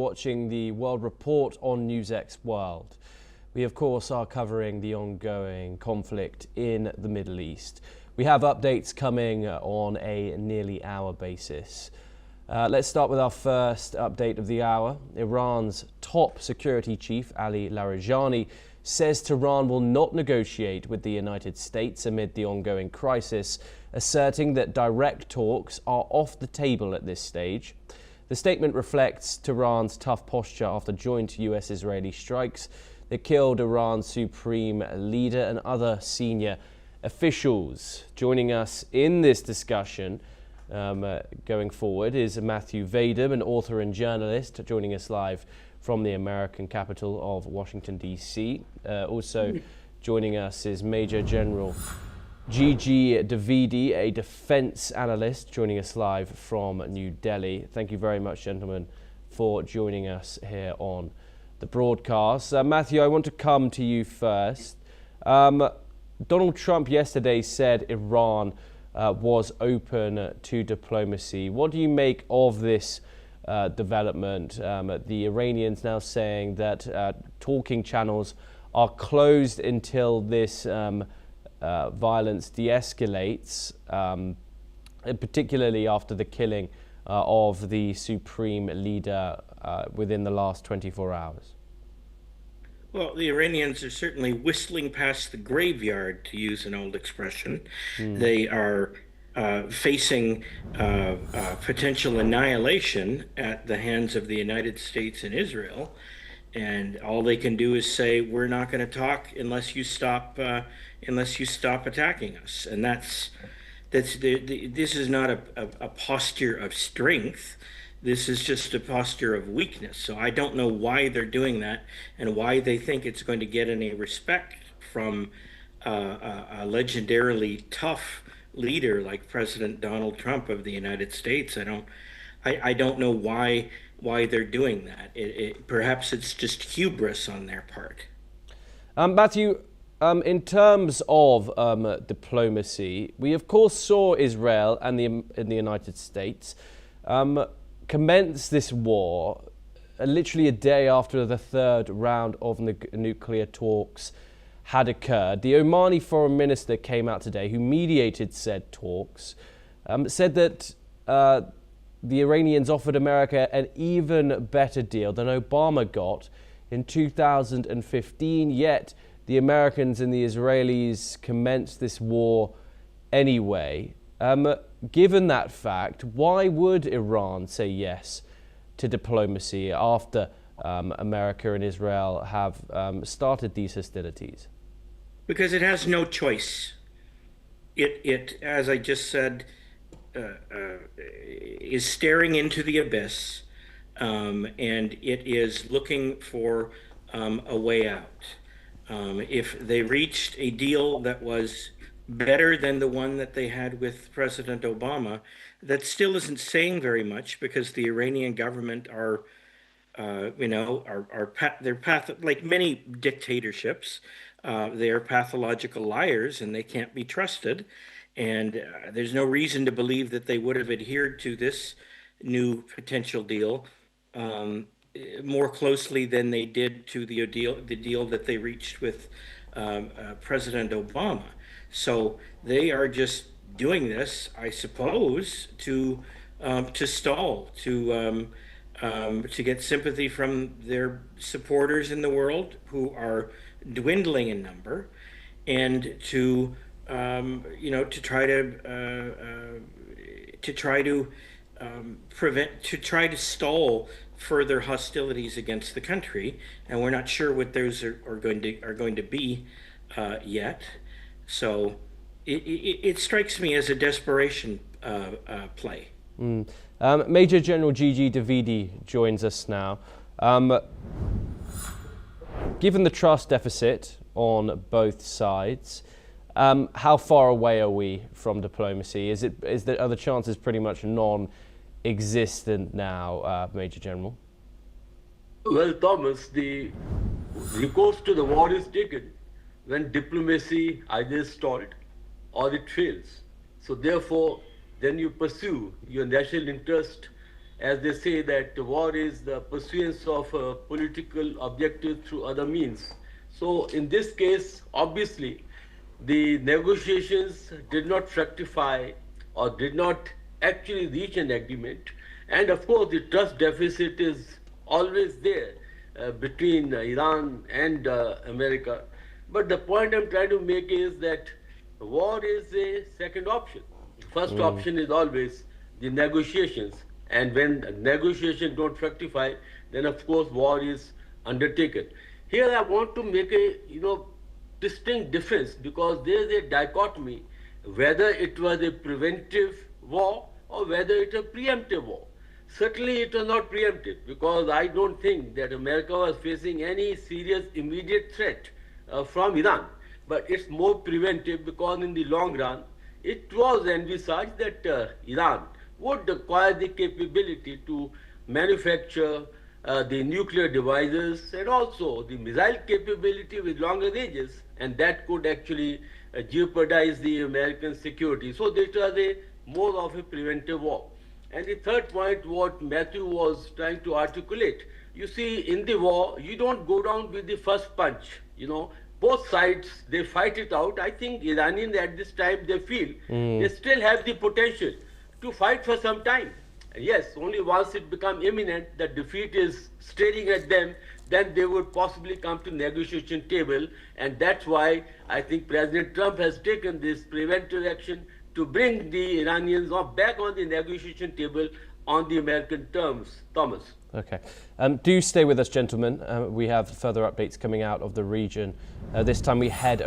watching the World Report on NewsX World. We, of course, are covering the ongoing conflict in the Middle East. We have updates coming on a nearly hour basis. Let's start with our first update of the hour. Iran's top security chief, Ali Larijani, says Tehran will not negotiate with the United States amid the ongoing crisis, asserting that direct talks are off the table at this stage. The statement reflects Tehran's tough posture after joint US-Israeli strikes that killed Iran's supreme leader and other senior officials. Joining us in this discussion going forward is Matthew Vadum, an author and journalist, joining us live from the American capital of Washington, D.C. Also joining us is Major General Gigi Davidi, a defense analyst, joining us live from New Delhi. Thank you very much, gentlemen, for joining us here on the broadcast. Matthew, I want to come to you first. Donald Trump yesterday said Iran was open to diplomacy. What do you make of this development? The Iranians now saying that talking channels are closed until this violence de-escalates, particularly after the killing of the supreme leader within the last 24 hours. Well, the Iranians are certainly whistling past the graveyard, to use an old expression. They are facing potential annihilation at the hands of the United States and Israel. And all they can do is say, we're not going to talk unless you stop attacking us. And this is not a posture of strength. This is just a posture of weakness. So I don't know why they're doing that and why they think it's going to get any respect from a legendarily tough leader like President Donald Trump of the United States. I don't know why they're doing that. Perhaps it's just hubris on their part. Matthew, in terms of diplomacy, we of course saw Israel and the United States commence this war literally a day after the third round of nuclear talks had occurred. The Omani foreign minister came out today, who mediated said talks, said that the Iranians offered America an even better deal than Obama got in 2015, yet the Americans and the Israelis commenced this war anyway. Given that fact, why would Iran say yes to diplomacy after America and Israel have started these hostilities? Because it has no choice. It, as I just said, is staring into the abyss, and it is looking for a way out. If they reached a deal that was better than the one that they had with President Obama, that still isn't saying very much, because the Iranian government are like many dictatorships, they are pathological liars and they can't be trusted. And there's no reason to believe that they would have adhered to this new potential deal more closely than they did to the deal that they reached with President Obama. So they are just doing this, I suppose, to stall, to get sympathy from their supporters in the world, who are dwindling in number, and to try to stall further hostilities against the country. And we're not sure what those are going to be yet. So it strikes me as a desperation play. Major General Gigi Davidi joins us now. Given the trust deficit on both sides, how far away are we from diplomacy? Are the chances pretty much non-existent now, Major General? Well, Thomas, the recourse to the war is taken when diplomacy either is stalled or it fails. So therefore, then you pursue your national interest as they say that war is the pursuance of a political objective through other means. So in this case, obviously, the negotiations did not fructify or did not actually reach an agreement. And of course, the trust deficit is always there between Iran and America. But the point I'm trying to make is that war is a second option. First option is always the negotiations. And when negotiations don't fructify, then of course war is undertaken. Here I want to make a distinct difference, because there is a dichotomy whether it was a preventive war or whether it was a preemptive war. Certainly it was not preemptive, because I don't think that America was facing any serious immediate threat from Iran. But it's more preventive, because in the long run it was envisaged that Iran would acquire the capability to manufacture the nuclear devices and also the missile capability with longer ranges, and that could actually jeopardize the American security. So this was a more of a preventive war. And the third point, what Matthew was trying to articulate, you see, in the war, you don't go down with the first punch. Both sides, they fight it out. I think Iranians at this time, they feel they still have the potential to fight for some time. Yes, only once it becomes imminent, the defeat is staring at them, then they would possibly come to negotiation table. And that's why I think President Trump has taken this preventive action to bring the Iranians back on the negotiation table on the American terms. Thomas. Okay. Do stay with us, gentlemen. We have further updates coming out of the region. This time we head